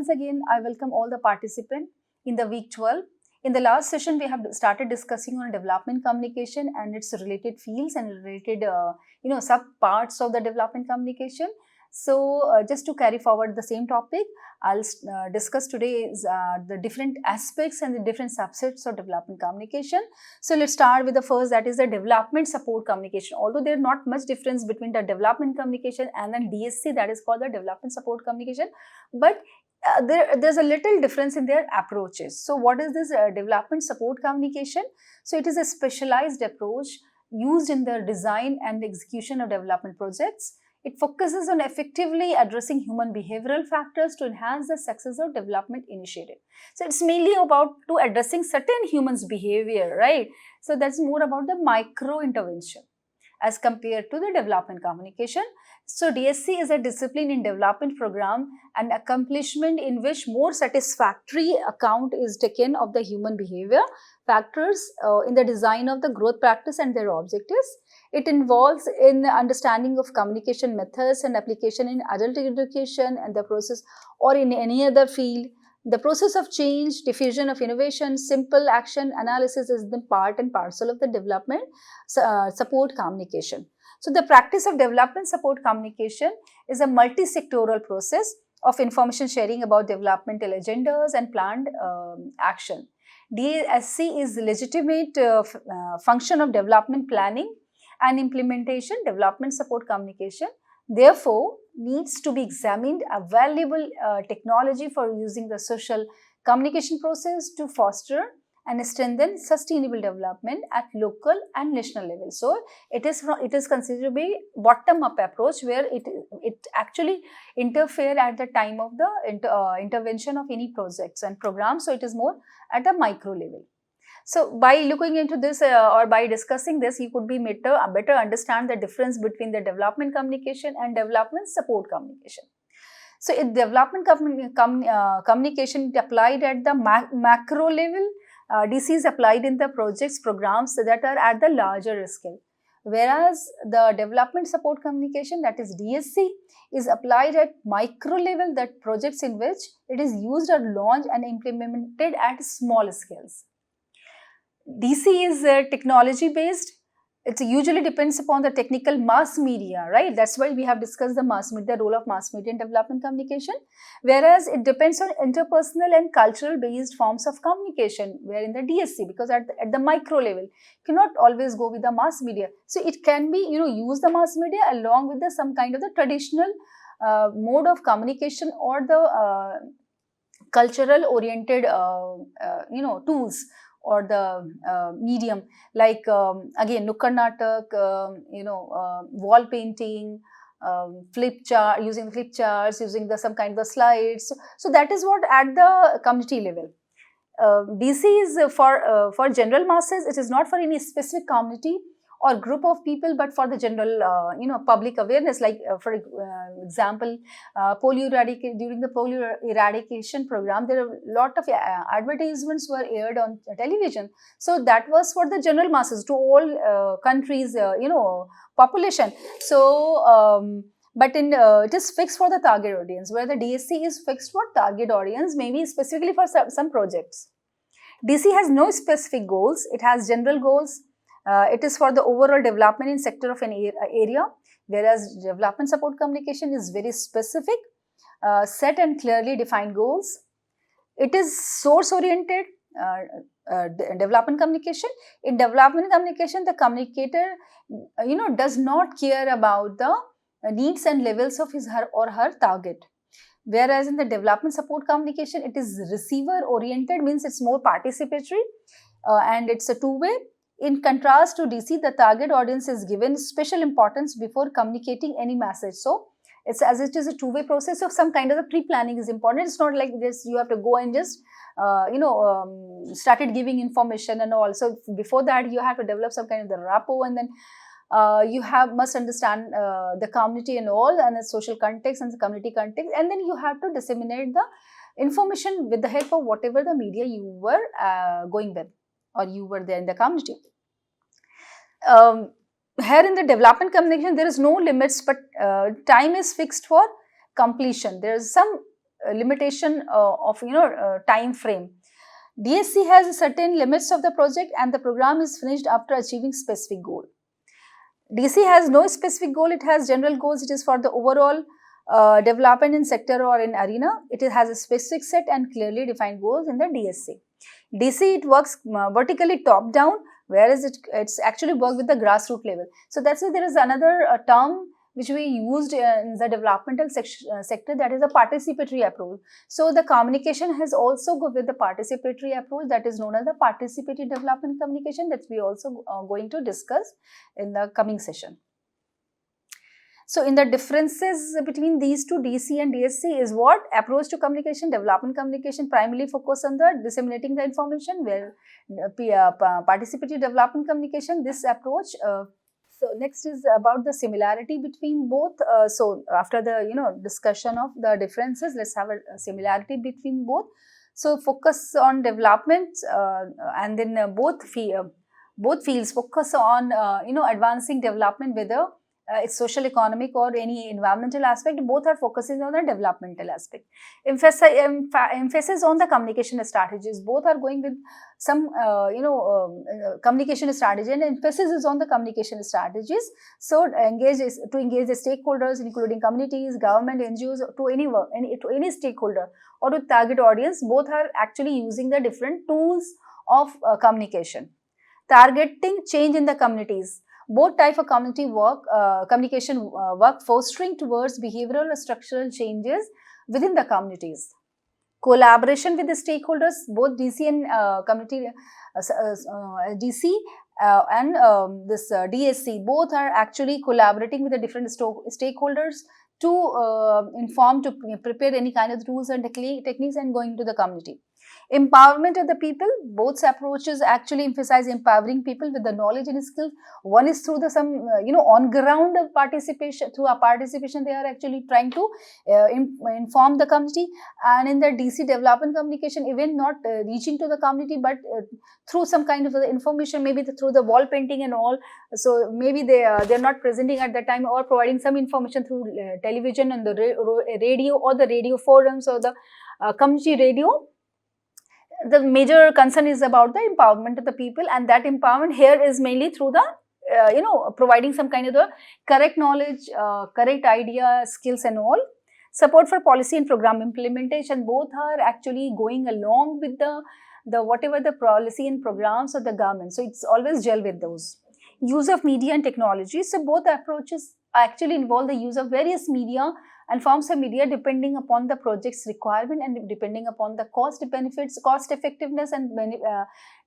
once again, I welcome all the participants in the week 12. In the last session, we have started discussing on development communication and its related fields and related, sub parts of the development communication. So, just to carry forward the same topic, I'll discuss today is the different aspects and the different subsets of development communication. So, let's start with the first, that is the development support communication. Although there is not much difference between the development communication and then DSC, that is called the development support communication, but there's a little difference in their approaches. So, what is this development support communication? So, it is a specialized approach used in the design and execution of development projects. It focuses on effectively addressing human behavioral factors to enhance the success of development initiative. So, it's mainly about to addressing certain humans' behavior, right? So, that's more about the micro intervention as compared to the development communication. So, DSC is a discipline in development program and accomplishment in which more satisfactory account is taken of the human behavior factors in the design of the growth practice and their objectives. It involves in understanding of communication methods and application in adult education and the process or in any other field. The process of change, diffusion of innovation, simple action analysis is the part and parcel of the development support communication. So, the practice of development support communication is a multi-sectoral process of information sharing about developmental agendas and planned action. DSC is legitimate function of development planning and implementation, development support communication. Therefore, needs to be examined a valuable technology for using the social communication process to foster and strengthen sustainable development at local and national level. So, it is considered to be bottom-up approach where it actually interfere at the time of the intervention of any projects and programs. So, it is more at a micro level. So, by looking into this or by discussing this, you could be better understand the difference between the development communication and development support communication. So, in development communication applied at the macro level, DC is applied in the projects, programs that are at the larger scale. Whereas, the development support communication, that is DSC, is applied at micro level, that projects in which it is used or launched and implemented at small scales. DC is technology based. It usually depends upon the technical mass media, right? That's why we have discussed the mass media, the role of mass media in development communication. Whereas it depends on interpersonal and cultural based forms of communication, where in the DSC, because at the micro level, you cannot always go with the mass media. So, it can be, use the mass media along with some kind of the traditional mode of communication or the cultural oriented, tools or the medium, like again Nukkad Natak, wall painting, using flip charts, using some kind of the slides. So, that is what at the community level. DC is for general masses. It is not for any specific community or group of people, but for the general public awareness, like for example polio during the polio eradication program, there are a lot of advertisements were aired on television. So, that was for the general masses, to all countries population. So, but it is fixed for the target audience, where the DSC is fixed for target audience, maybe specifically for some projects. DC has no specific goals, it has general goals. It is for the overall development in sector of an area, whereas development support communication is very specific, set and clearly defined goals. It is source oriented development communication. In development communication, the communicator does not care about the needs and levels of his or her target. Whereas in the development support communication, it is receiver oriented, means it's more participatory and it's a two-way. In contrast to DC, the target audience is given special importance before communicating any message. So, it's as it is a two-way process, of some kind of the pre-planning is important. It's not like this you have to go and just started giving information and all. So, before that you have to develop some kind of the rapport, and then you must understand the community and all, and the social context and the community context, and then you have to disseminate the information with the help of whatever the media you were going with, or you were there in the community. Here in the development communication, there is no limits, but time is fixed for completion. There is some limitation of time frame. DSC has certain limits of the project, and the program is finished after achieving specific goal. DC has no specific goal, it has general goals, it is for the overall development in sector or in arena. It has a specific set and clearly defined goals in the DSC. DC, it works vertically top down, whereas it's actually work with the grassroots level. So that's why there is another term which we used in the developmental sector, that is a participatory approach. So the communication has also go with the participatory approach, that is known as the participatory development communication, that we also going to discuss in the coming session. So in the differences between these two, DC and DSC, is what? Approach to communication, development communication primarily focus on the disseminating the information, where participatory development communication, this approach. So next is about the similarity between both. So after the discussion of the differences, let's have a similarity between both. So focus on development, and then both fields focus on advancing development, whether it's social, economic or any environmental aspect. Both are focusing on the developmental aspect. Emphasis on the communication strategies. Both are going with some communication strategy, and emphasis is on the communication strategies. So to engage the stakeholders, including communities, government, NGOs, to any stakeholder or to target audience. Both are actually using the different tools of communication. Targeting change in the communities. Both type of communication work fostering towards behavioral or structural changes within the communities. Collaboration with the stakeholders, both DC and community, DC and this DSC, both are actually collaborating with the different stakeholders to inform, to prepare any kind of rules and techniques and going to the community. Empowerment of the people. Both approaches actually emphasize empowering people with the knowledge and skills. One is through the on ground participation. Through a participation, they are actually trying to inform the community. And in the DC development communication, even not reaching to the community, but through some kind of information, maybe through the wall painting and all. So maybe they're not presenting at that time, or providing some information through television and the radio, or the radio forums, or the community radio. The major concern is about the empowerment of the people, and that empowerment here is mainly through the providing some kind of the correct knowledge, correct idea, skills and all. Support for policy and program implementation. Both are actually going along with the whatever the policy and programs of the government. So it's always gel with those. Use of media and technology. So both approaches actually involve the use of various media and forms of media depending upon the project's requirement, and depending upon the cost benefits, cost effectiveness, and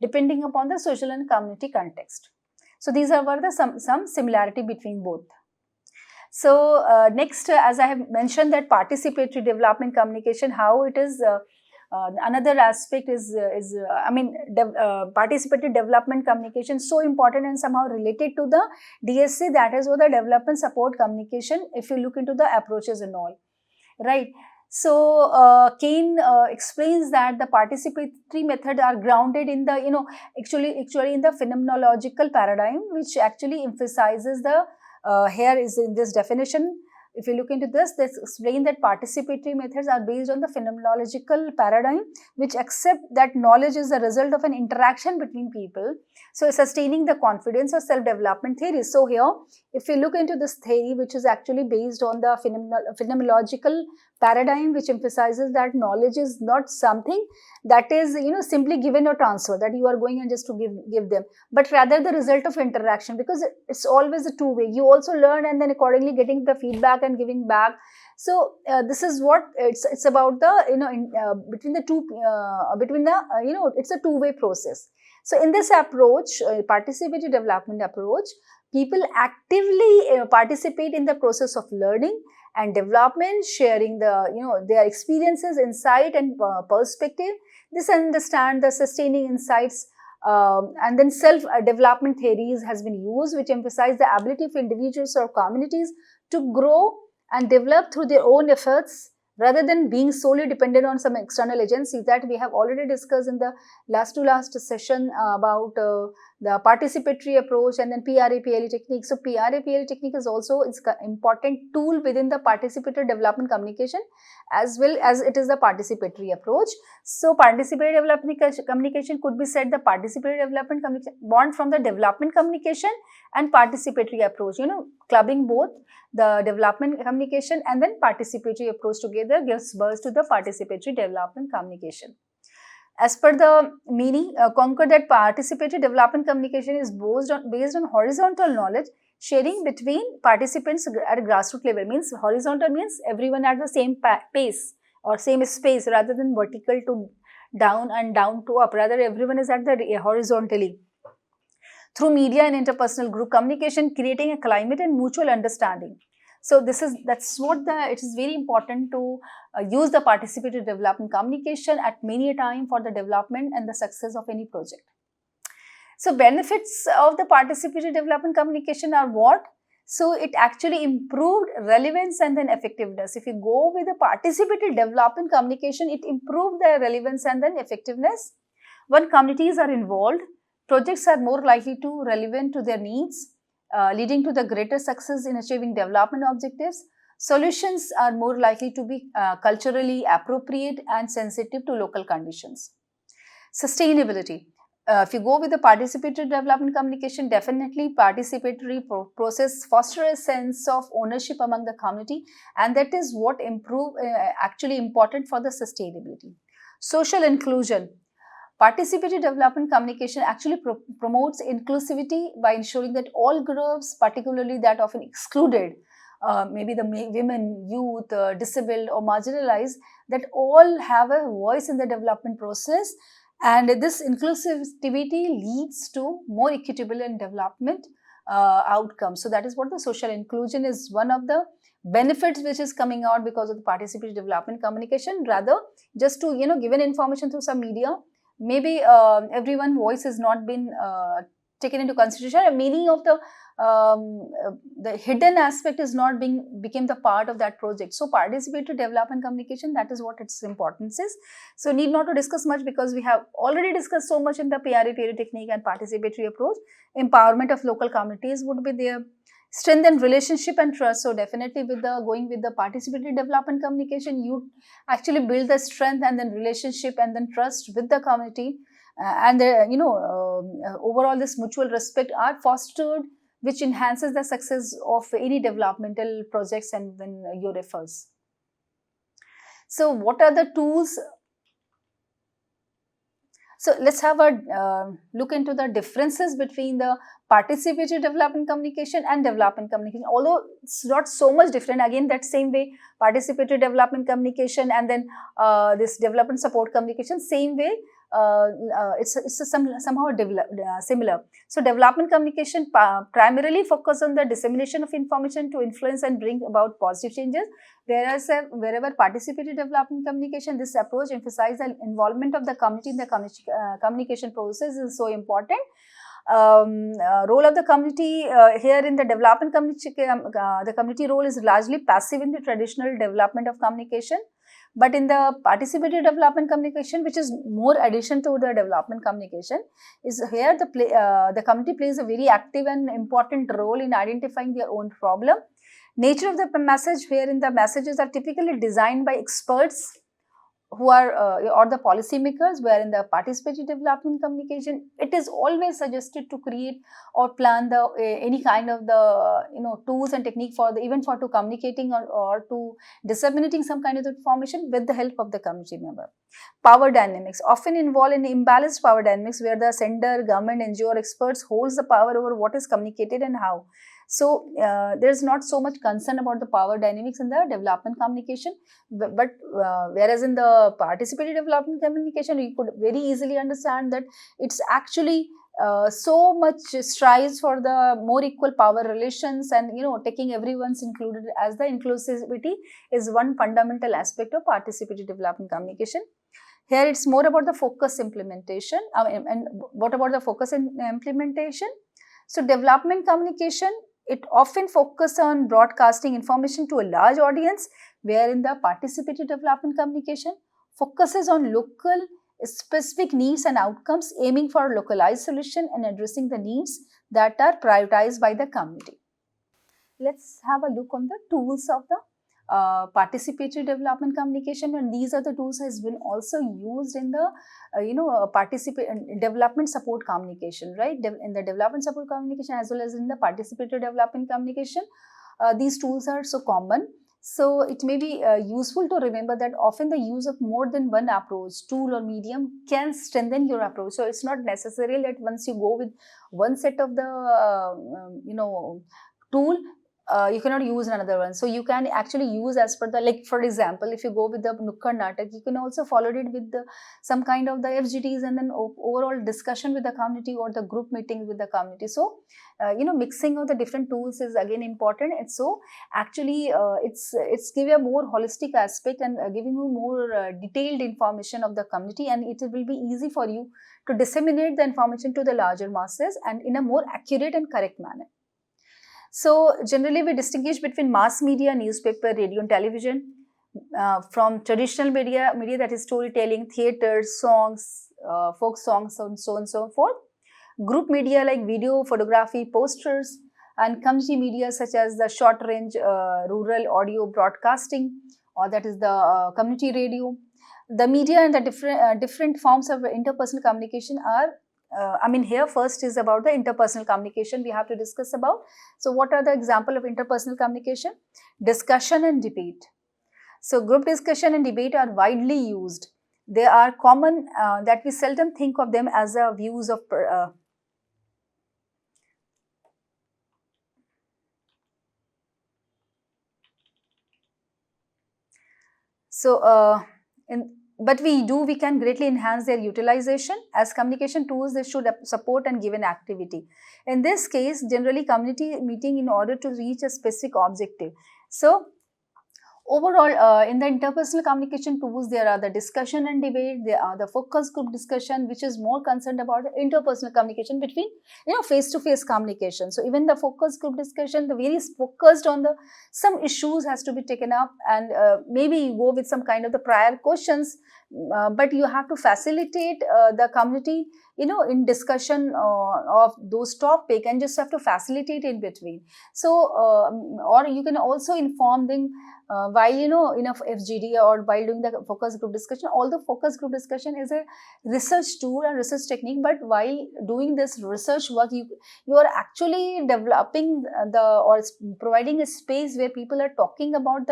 depending upon the social and community context. So these are some similarity between both. So next, as I have mentioned, that participatory development communication, how it is. Another aspect is participative development communication, so important and somehow related to the DSC, that is what the development support communication, if you look into the approaches and all, right. So Kane explains that the participatory method are grounded in the actually in the phenomenological paradigm, which actually emphasizes the here is in this definition. If you look into this, they explain that participatory methods are based on the phenomenological paradigm, which accept that knowledge is the result of an interaction between people. So sustaining the confidence or self-development theory. So here, if you look into this theory, which is actually based on the phenomenological paradigm, which emphasizes that knowledge is not something that is simply given or transferred, that you are going and just to give them, but rather the result of interaction, because it's always a two-way. You also learn and then accordingly getting the feedback and giving back. So this is what it's about the between the two it's a two-way process. So in this approach, participative development approach, people actively participate in the process of learning and development, sharing their experiences, insight and perspective. This understand the sustaining insights, and then self-development theories has been used, which emphasize the ability of individuals or communities to grow and develop through their own efforts, rather than being solely dependent on some external agencies, that we have already discussed in the last session about the participatory approach, and then PRA-PLE technique. So PRA-PLE technique is also an important tool within the participatory development communication, as well as it is the participatory approach. So participatory development communication could be said the participatory development communication born from the development communication and participatory approach, clubbing both the development communication and then participatory approach together gives birth to the participatory development communication. As per the meaning, conquer that participatory development communication is based on horizontal knowledge sharing between participants at a grassroots level. Means horizontal means everyone at the same pace or same space, rather than vertical to down and down to up. Rather, everyone is at the horizontally. Through media and interpersonal group communication, creating a climate and mutual understanding. So that's what it is very important to use the participatory development communication at many a time for the development and the success of any project. So benefits of the participatory development communication are what? So it actually improved relevance and then effectiveness. If you go with the participatory development communication, it improved the relevance and then effectiveness. When communities are involved, projects are more likely to relevant to their needs, leading to the greater success in achieving development objectives. Solutions are more likely to be culturally appropriate and sensitive to local conditions. Sustainability. If you go with the participatory development communication, definitely participatory process foster a sense of ownership among the community, and that is what actually important for the sustainability. Social inclusion. Participatory development communication actually promotes inclusivity by ensuring that all groups, particularly that often excluded, maybe the women, youth, disabled or marginalized, that all have a voice in the development process, and this inclusivity leads to more equitable and development outcomes. So that is what the social inclusion is, one of the benefits which is coming out because of the participatory development communication. Rather, just to given information through some media, maybe everyone's voice has not been taken into consideration. The meaning of the hidden aspect is not became the part of that project. So participatory development communication, that is what its importance is. So need not to discuss much because we have already discussed so much in the PRA-PLE technique and participatory approach. Empowerment of local communities would be there. Strengthen relationship and trust. So definitely with going with the participatory development communication, you actually build the strength and then relationship and then trust with the community, and overall this mutual respect are fostered, which enhances the success of any developmental projects and then your efforts. So what are the tools? So let's have a look into the differences between the participatory development communication and development communication. Although it's not so much different, again that same way, participatory development communication and then this development support communication, same way, it's somehow similar. So development communication primarily focus on the dissemination of information to influence and bring about positive changes, whereas wherever participatory development communication, this approach emphasizes the involvement of the community in the communication process is so important. Role of the community here in the development community, the community role is largely passive in the traditional development of communication. But in the participatory development communication, which is more addition to the development communication, is here the community plays a very active and important role in identifying their own problem. Nature of the message, wherein the messages are typically designed by experts who are or the policymakers, where in the participatory development communication, it is always suggested to create or plan the any kind of the tools and technique for the even for to communicating or to disseminating some kind of information with the help of the community member. Power dynamics often involve in imbalanced power dynamics, where the sender, government, NGO or experts holds the power over what is communicated and how. So there's not so much concern about the power dynamics in the development communication, but whereas in the participatory development communication, you could very easily understand that it's actually so much strives for the more equal power relations, and taking everyone's included, as the inclusivity is one fundamental aspect of participatory development communication. Here it's more about the focus implementation. And what about the focus in implementation? So development communication, it often focuses on broadcasting information to a large audience, wherein the participatory development communication focuses on local specific needs and outcomes, aiming for localized solution and addressing the needs that are prioritized by the community. Let's have a look on the tools of the participatory development communication, and these are the tools has been also used in the development support communication, right? In the development support communication as well as in the participatory development communication, these tools are so common. So it may be useful to remember that often the use of more than one approach, tool or medium can strengthen your approach. So it's not necessary that once you go with one set of the tool, you cannot use another one. So you can actually use as per the, like for example, if you go with the Nukkad Natak, you can also follow it with some kind of the FGDs and then overall discussion with the community or the group meetings with the community. So mixing of the different tools is again important. And so actually it's give a more holistic aspect and giving you more detailed information of the community, and it will be easy for you to disseminate the information to the larger masses and in a more accurate and correct manner. So generally we distinguish between mass media, newspaper, radio and television, from traditional media that is storytelling, theatres, songs, folk songs and so on and so forth. Group media like video, photography, posters, and community media such as the short range rural audio broadcasting, or that is the community radio. The media and the different forms of interpersonal communication are here first is about the interpersonal communication we have to discuss about. So what are the example of interpersonal communication? Discussion and debate. So group discussion and debate are widely used. They are common that we seldom think of them as views of but we can greatly enhance their utilization. As communication tools, they should support and give an activity. In this case, generally community meeting in order to reach a specific objective. So overall, in the interpersonal communication tools, there are the discussion and debate, there are the focus group discussion, which is more concerned about the interpersonal communication between, face-to-face communication. So even the focus group discussion, the very focused on some issues has to be taken up, and maybe you go with some kind of the prior questions, but you have to facilitate the community, in discussion of those topic, and just have to facilitate in between. So, or you can also inform them while in a FGD or while doing the focus group discussion. Although focus group discussion is a research tool and research technique, but while doing this research work, you are actually developing or providing a space where people are talking about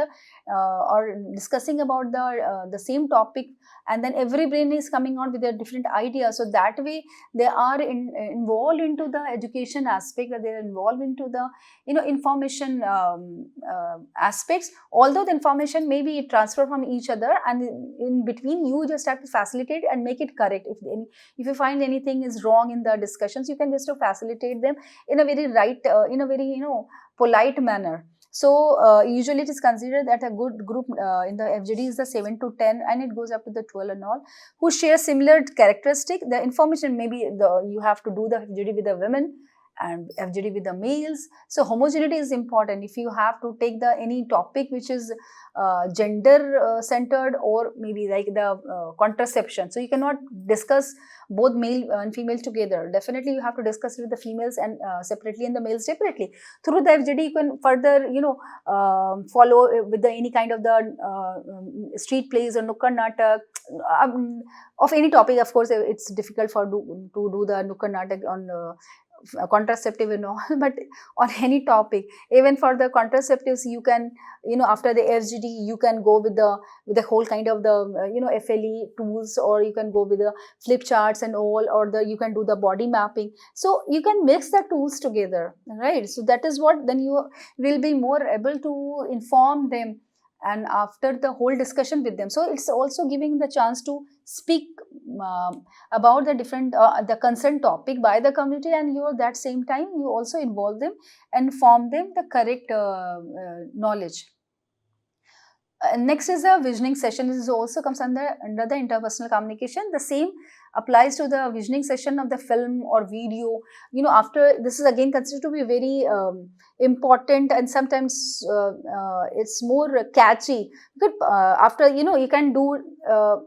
or discussing about the same topic, and then every brain is coming out with a different idea. So that way they are involved into the education aspect, that they are involved into the information aspects. Although the information may be transferred from each other, and in between you just have to facilitate and make it correct. If you find anything is wrong in the discussions, you can just facilitate them in a very in a very polite manner. So usually it is considered that a good group in the FGD is the 7 to 10, and it goes up to the 12 and all, who share similar characteristic. The information maybe you have to do the FGD with the women and FGD with the males. So homogeneity is important. If you have to take any topic which is gender centered, or maybe like the contraception, so you cannot discuss both male and female together. Definitely you have to discuss with the females and separately, and the males separately. Through the FGD you can further follow with any kind of the street plays or Nukkad Natak of any topic. Of course it's difficult to do the Nukkad Natak on contraceptive and all, but on any topic. Even for the contraceptives, you can after the FGD you can go with the whole kind of the FLE tools, or you can go with the flip charts and all, or you can do the body mapping. So you can mix the tools together, right? So that is what then you will be more able to inform them, and after the whole discussion with them. So it's also giving the chance to speak about the different the concerned topic by the community, and you at that same time you also involve them and inform them the correct knowledge. Next is the visioning session. This is also comes under the interpersonal communication. The same applies to the visioning session of the film or video. After this is again considered to be very important, and sometimes it's more catchy. But after you can do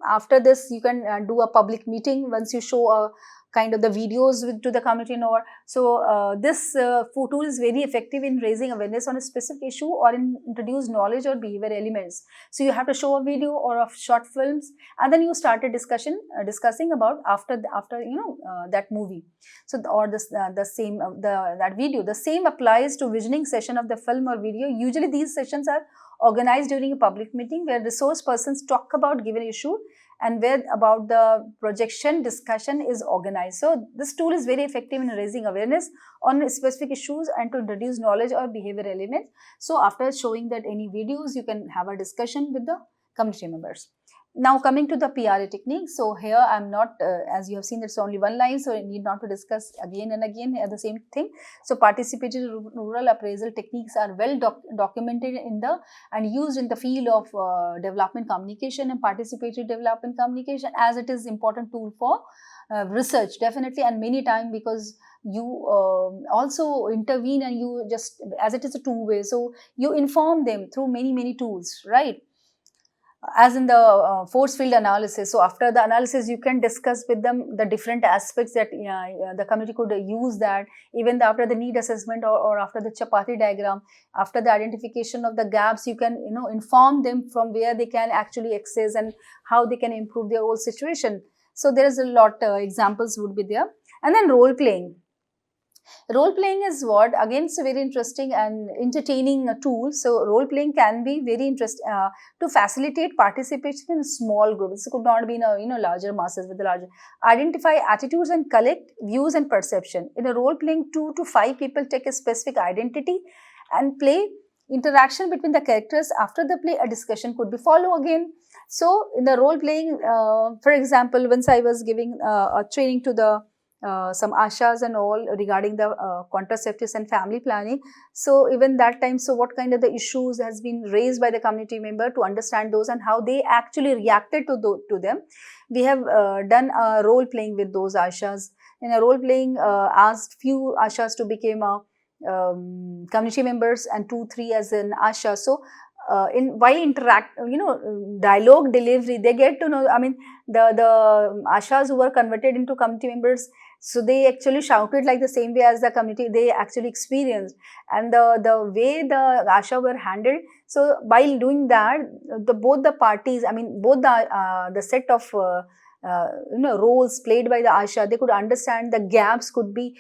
after this, you can do a public meeting once you show a kind of the videos to the community or so. This tool is very effective in raising awareness on a specific issue or introduce knowledge or behavior elements. So you have to show a video or of short films, and then you start a discussing about after that movie. So or this the same that video. The same applies to visioning session of the film or video. Usually these sessions are organized during a public meeting where resource persons talk about given issue and where about the projection discussion is organized. So this tool is very effective in raising awareness on specific issues and to introduce knowledge or behavior elements. So after showing that any videos, you can have a discussion with the community members. Now coming to the PRA technique. So here I am not, as you have seen, it's only one line, so I need not to discuss again and again the same thing. So participatory rural appraisal techniques are well documented in the and used in the field of development communication and participatory development communication, as it is important tool for research definitely, and many times because you also intervene and you just, as it is a two-way, so you inform them through many tools, right? As in the force field analysis. So after the analysis, you can discuss with them the different aspects that the community could use that. Even after the need assessment or after the Chapati diagram, after the identification of the gaps, you can inform them from where they can actually access and how they can improve their whole situation. So there is a lot examples would be there. And then role playing. Role playing is what, again, it's a very interesting and entertaining tool. So role playing can be very interesting to facilitate participation in small groups. This could not be in a larger masses with the larger. Identify attitudes and collect views and perception. In a role playing, 2 to 5 people take a specific identity and play. Interaction between the characters. After the play, a discussion could be follow again. So in the role playing, for example, once I was giving a training to the some ashas and all regarding the contraceptives and family planning. So even that time, so what kind of the issues has been raised by the community member, to understand those and how they actually reacted to them. We have done a role playing with those ashas. In a role playing, asked few ashas to become community members and 2-3 as an asha. So while dialogue delivery, they get to know, I mean, the ashas who were converted into community members, so they actually shouted like the same way as the community they actually experienced, and the way the asha were handled. So while doing that, both the parties, I mean both the set of roles played by the asha, they could understand the gaps could be,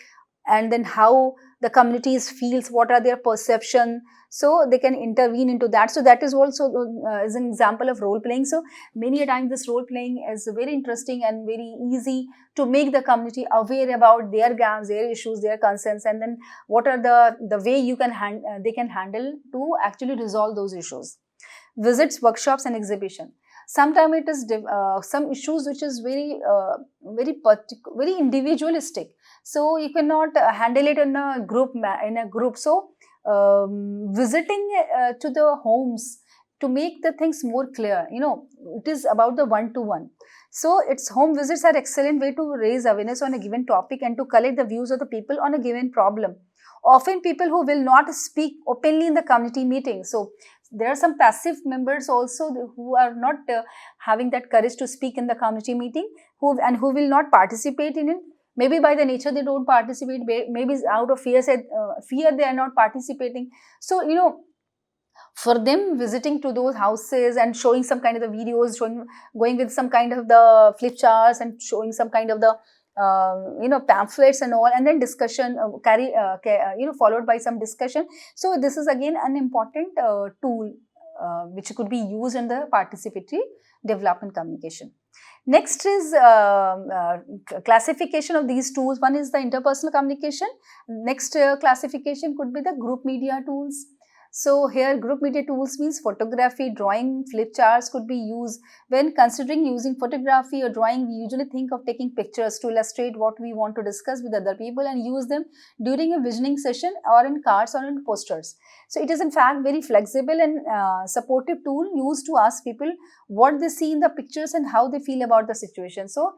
and then how the communities feels, what are their perception, so they can intervene into that. So that is also is an example of role playing. So many a times this role playing is very interesting and very easy to make the community aware about their gaps, their issues, their concerns, and then what are the way you can they can handle to actually resolve those issues. Visits, workshops and exhibition. Sometimes it is some issues which is very very individualistic, so you cannot handle it in a group. So visiting to the homes to make the things more clear, it is about the one-to-one. So its home visits are excellent way to raise awareness on a given topic and to collect the views of the people on a given problem. Often people who will not speak openly in the community meeting. So there are some passive members also who are not having that courage to speak in the community meeting, who will not participate in it. Maybe by the nature they don't participate, maybe out of fear they are not participating. So for them, visiting to those houses and showing some kind of the videos, going with some kind of the flip charts and showing some kind of the pamphlets and all, and then discussion followed by some discussion. So this is again an important tool which could be used in the participatory development communication. Next is classification of these tools. One is the interpersonal communication. Next classification could be the group media tools. So here group media tools means photography, drawing, flip charts could be used. When considering using photography or drawing, we usually think of taking pictures to illustrate what we want to discuss with other people and use them during a visioning session or in cards or in posters. So it is in fact very flexible and supportive tool used to ask people what they see in the pictures and how they feel about the situation. So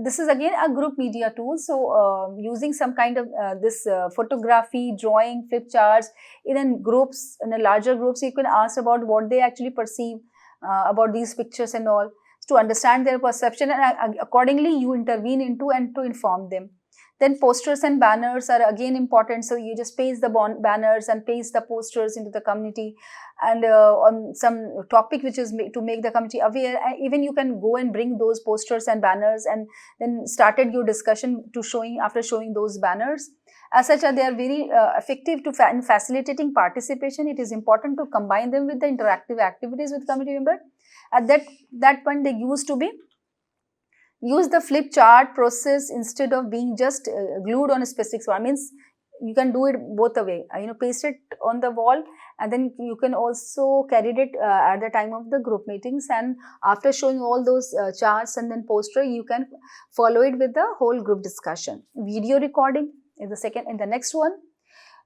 this is again a group media tool. So using some kind of this photography, drawing, flip charts in groups, in a larger groups, you can ask about what they actually perceive about these pictures and all, to understand their perception, and accordingly you intervene into and to inform them. Then posters and banners are again important. So you just paste the banners and paste the posters into the community, and on some topic which is to make the community aware. Even you can go and bring those posters and banners and then started your discussion to showing, after showing those banners. As such, they are very effective to in facilitating participation. It is important to combine them with the interactive activities with community member. At that point, they used to be use the flip chart process instead of being just glued on a specific one. Means you can do it both the way, paste it on the wall, and then you can also carry it at the time of the group meetings, and after showing all those charts and then poster, you can follow it with the whole group discussion. Video recording is the second, in the next one.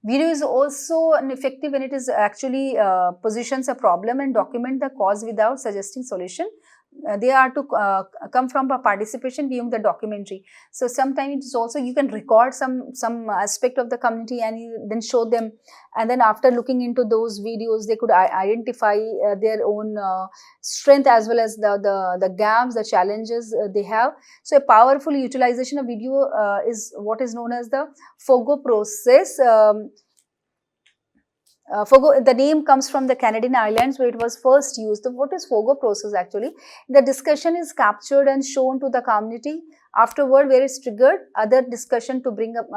Video is also an effective when it is actually positions a problem and document the cause without suggesting solution. They are to come from a participation viewing the documentary. So sometimes it is also, you can record some aspect of the community and you then show them, and then after looking into those videos, they could identify their own strength as well as the gaps, the challenges they have. So a powerful utilization of video is what is known as the FOGO process. FOGO, the name comes from the Canadian Islands where it was first used. What is FOGO process actually? The discussion is captured and shown to the community. Afterward, where it's triggered other discussion to bring up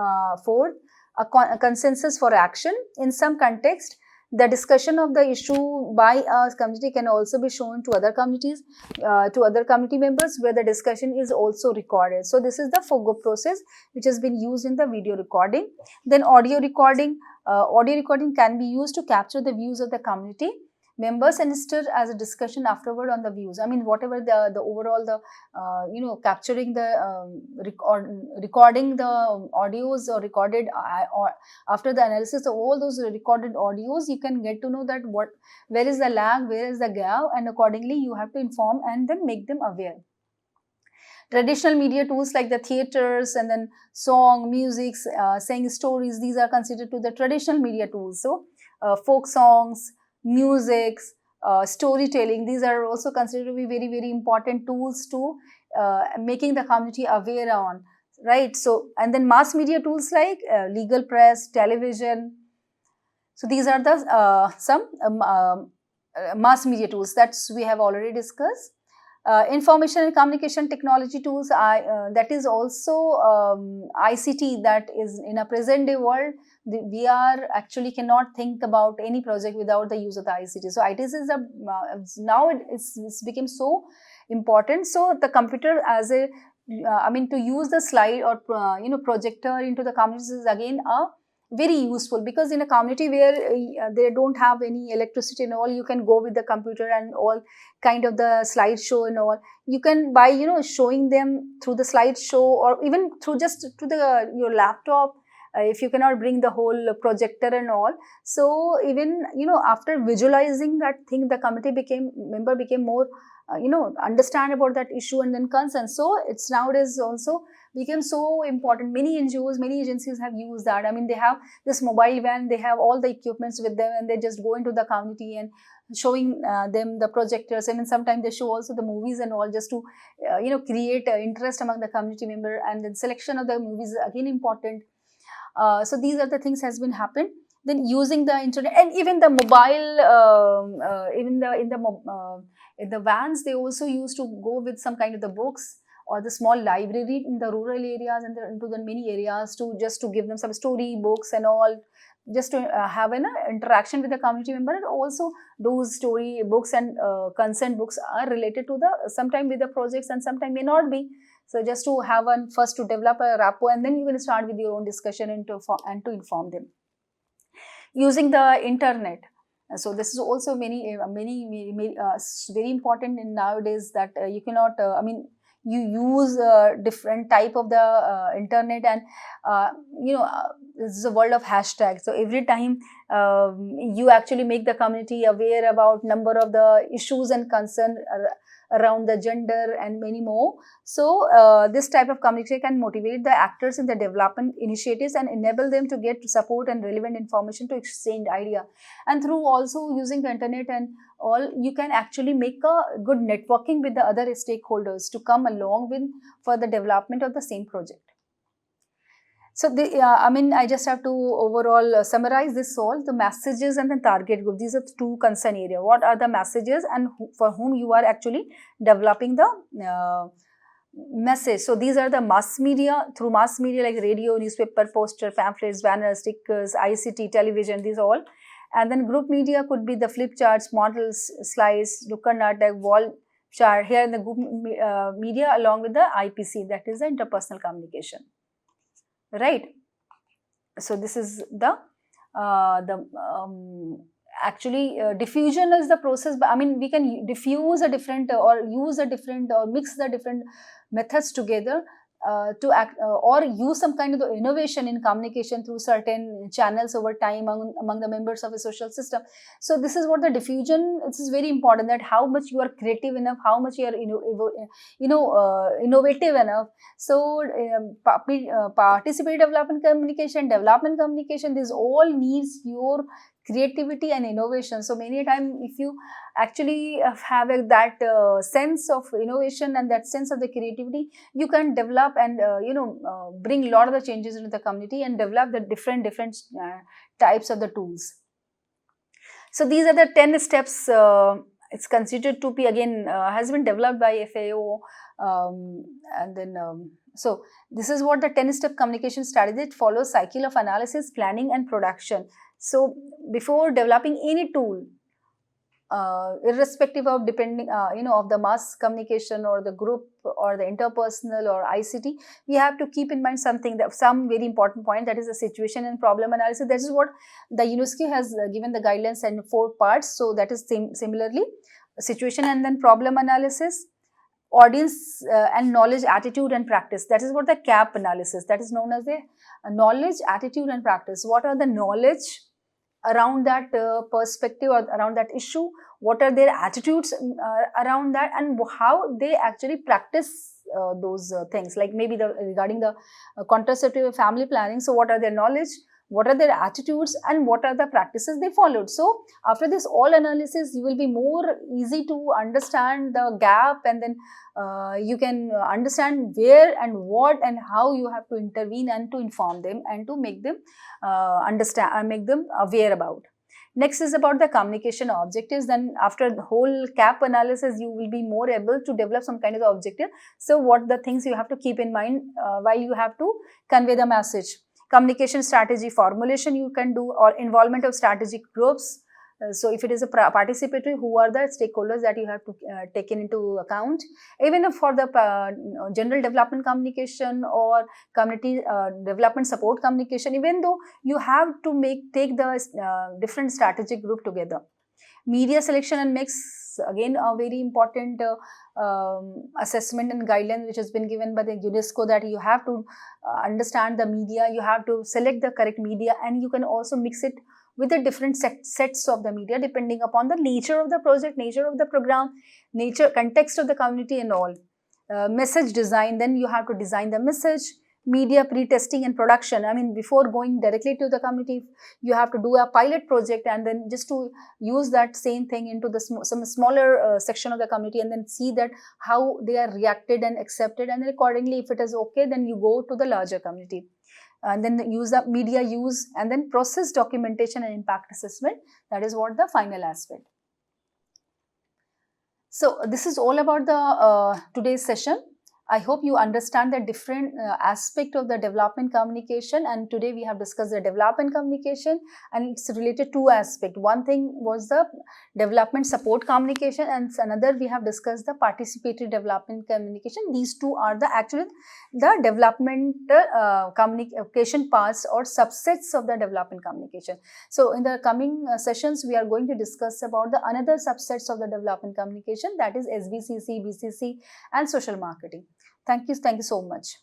forth a consensus for action. In some context, the discussion of the issue by a community can also be shown to other communities, to other committee members, where the discussion is also recorded. So this is the FOGO process which has been used in the video recording. Then audio recording. Audio recording can be used to capture the views of the community members and stir as a discussion afterward on the views. I mean, whatever the overall capturing the recording the audios or recorded or after the analysis of all those recorded audios, you can get to know that where is the lag, where is the gap, and accordingly you have to inform and then make them aware. Traditional media tools like the theaters and then song, music, saying stories, these are considered to the traditional media tools. So, folk songs, music, storytelling, these are also considered to be very, very important tools to making the community aware on, right? So, and then mass media tools like legal press, television. So, these are the some mass media tools that we have already discussed. Information and communication technology tools, that is also ICT, that is in a present day world, we are actually cannot think about any project without the use of the ICT. So it is now it's become so important. So the computer as a to use the slide or projector into the communities is again a very useful, because in a community where they don't have any electricity and all, you can go with the computer and all kind of the slideshow and all. You can by showing them through the slideshow, or even through just to your laptop, if you cannot bring the whole projector and all. So even after visualizing that thing, the committee member became more understand about that issue and then concern. So it's nowadays also became so important. Many NGOs, many agencies have used that. I mean, they have this mobile van, they have all the equipments with them, and they just go into the community and showing them the projectors. I mean, sometimes they show also the movies and all, just to create interest among the community member. And then selection of the movies is again important. So these are the things has been happened. Then using the internet and even the mobile, even in the vans, they also used to go with some kind of the books or the small library in the rural areas and into the many areas, to just to give them some story books and all, just to have an interaction with the community member. And also those story books and consent books are related to the sometime with the projects and sometime may not be. So just to have first to develop a rapport, and then you can start with your own discussion and to inform them. Using the internet. So this is also very important in nowadays, that you cannot, you use different type of the internet, and this is a world of hashtags. So every time you actually make the community aware about number of the issues and concern around the gender and many more. So this type of communication can motivate the actors in the development initiatives and enable them to get support and relevant information to exchange idea. And through also using the internet and all, you can actually make a good networking with the other stakeholders to come along with for the development of the same project. So, I just have to overall summarize this all, the messages and the target group. These are the two concern area. What are the messages and for whom you are actually developing the message? So, these are the mass media, through mass media like radio, newspaper, poster, pamphlets, banners, stickers, ICT, television, these all. And then group media could be the flip charts, models, slides, Nukkad Natak, wall chart. Here in the group media along with the IPC, that is the interpersonal communication. Right. So this is the actually diffusion is the process. But we can diffuse a different or use a different or mix the different methods together to act or use some kind of the innovation in communication through certain channels over time among the members of a social system. So this is what the diffusion. This is very important, that how much you are creative enough, how much you are innovative enough. So participatory development communication, this all needs your creativity and innovation. So many times, if you actually have that sense of innovation and that sense of the creativity, you can develop and bring a lot of the changes into the community and develop the different types of the tools. So these are the 10 steps. It's considered to be, again, has been developed by FAO, and then so this is what the 10-step communication strategy. It follows cycle of analysis, planning and production. So before developing any tool, irrespective of depending of the mass communication or the group or the interpersonal or ICT, we have to keep in mind some very important point, that is the situation and problem analysis. That is what the UNESCO has given the guidelines in 4 parts. So that is similarly situation and then problem analysis, audience and knowledge, attitude and practice. That is what the CAP analysis, that is known as the knowledge, attitude and practice. What are the knowledge around that perspective or around that issue? What are their attitudes around that, and how they actually practice those things, like maybe regarding the contraceptive family planning. So what are their knowledge, what are their attitudes, and what are the practices they followed? So after this all analysis, you will be more easy to understand the gap, and then you can understand where and what and how you have to intervene and to inform them and to make them understand and make them aware about. Next is about the communication objectives. Then after the whole CAP analysis, you will be more able to develop some kind of objective. So what the things you have to keep in mind while you have to convey the message. Communication strategy formulation you can do, or involvement of strategic groups. So if it is a participatory, who are the stakeholders that you have to take into account. Even for the general development communication or community development support communication, even though you have to take the different strategic group together. Media selection and mix, again a very important assessment and guideline which has been given by the UNESCO, that you have to understand the media, you have to select the correct media, and you can also mix it with the different sets of the media depending upon the nature of the project, nature of the program, context of the community and all. Message design, then you have to design the message. Media pre-testing and production, before going directly to the community, you have to do a pilot project and then just to use that same thing into the some smaller section of the community, and then see that how they are reacted and accepted, and then accordingly, if it is okay, then you go to the larger community. And then use the media use, and then process documentation and impact assessment. That is what the final aspect. So this is all about the today's session. I hope you understand the different aspect of the development communication, and today we have discussed the development communication and it's related to aspect. One thing was the development support communication and another we have discussed the participatory development communication. These two are the actually the development communication parts or subsets of the development communication. So in the coming sessions we are going to discuss about the another subsets of the development communication, that is SBCC, BCC and social marketing. Thank you so much.